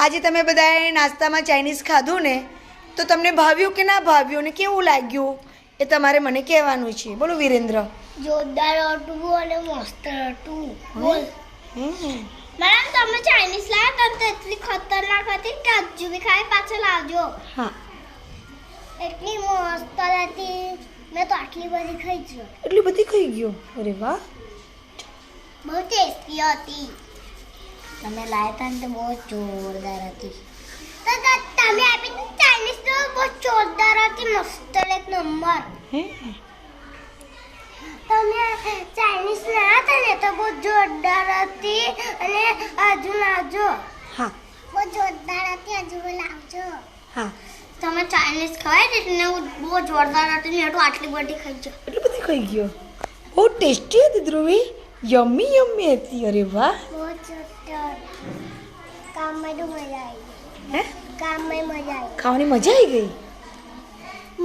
આજે તમે બધાએ નાસ્તામાં ચાઇનીઝ ખાધું ને તો તમને ભાવ્યું કે ના ભાવ્યું ને કેવું લાગ્યું એ તમારે મને કહેવાનું છે. બોલો વિરેન્દ્ર. જોરદાર હતું અને મસ્ત હતું. બોલ મેડમ તમે ચાઇનીઝ લાવ્યા તો એટલી ખતરનાક હતી કે હજુ બી ખાઈ પાછળ લાવજો. હા, એટલી મસ્ત હતી. મેં તો આટલી બધી ખાઈ છે. એટલી બધી ખાઈ ગયો. અરે વાહ, બહુ ટેસ્ટી હતી. તમે લાવ્યા હતા ને તો બહુ જોરદાર હતી. તો તમે આપી ચાઇનીઝ તો બહુ જોરદાર હતી. મસ્ત એક નંબર. હે તમે ચાઇનીઝ લાવ્યા હતા ને તો બહુ જોરદાર હતી. અને હજુ લાવજો. હા બહુ જોરદાર હતી. હજુ લાવજો. હા, તમે ચાઇનીઝ ખાય ને એટલે બહુ જોરદાર હતી ને તો આટલી બધી ખાઈ જાઓ. એટલી બધી ખાઈ ગયો. બહુ ટેસ્ટી હતી ધ્રુવી. યમ્મી યમ્મી હતી. અરે વાહ. બહુ જોરદાર. કામમાં તો મજા આવી. હે કામમાં મજા આવી. ખાવાની મજા આવી ગઈ.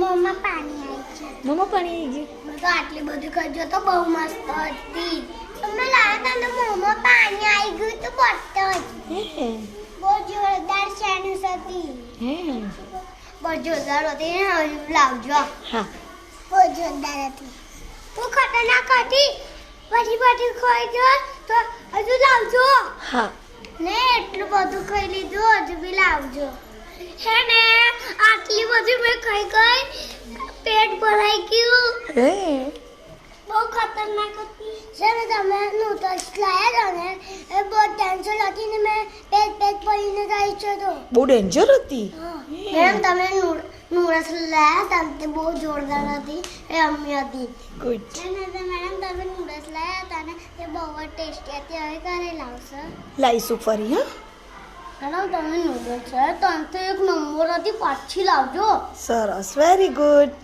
મોંમાં પાણી આવી છે. મોંમાં પાણી આવી ગયું. મેં તો આટલી બધી ખાઈ જાઓ તો બહુ મસ્ત હતી. તમે લાવ્યા હતા ને મોંમાં પાણી આવી ગયું તો બટ હે બહુ જોરદાર ચાઇનીઝ હતી. હે બહુ જોરદાર હતી. હજુ લાવજો. હા, બહુ જોરદાર હતી. બહુ ખતરનાક હતી. બધી ખાઈ ગયો તો હજુ લાવજો. હા, ને એટલું બધું ખાઈ લીધું હજુ બી લાવજો. હે ને આટલી બધી મેં ખાઈ ગઈ. પેટ ભરાઈ ગયું. હે બહુ ખતરનાક હતી. સર તમે નૂડલ્સ લાયા હતા ને એ બહુ ટેન્શન હતી ને મેં પેટ પડીને જાય છે તો. બહુ ડેન્જર હતી. મેમ તમે નૂડલ્સ લાયા હતા ને તે બહુ જોરદાર હતી. એ અમ્મી હતી. ગુડ. અને મેડમ તમે નૂડલ્સ લાયા હતા ને તે બહુ જ ટેસ્ટી હતી. હવે ઘરે લાવશો. લાઈશું ફરી. હા, મેડમ તમે નૂડલ્સ લાયા તો એક નંબર હતી. પાછી લાવજો. સરસ. Very good.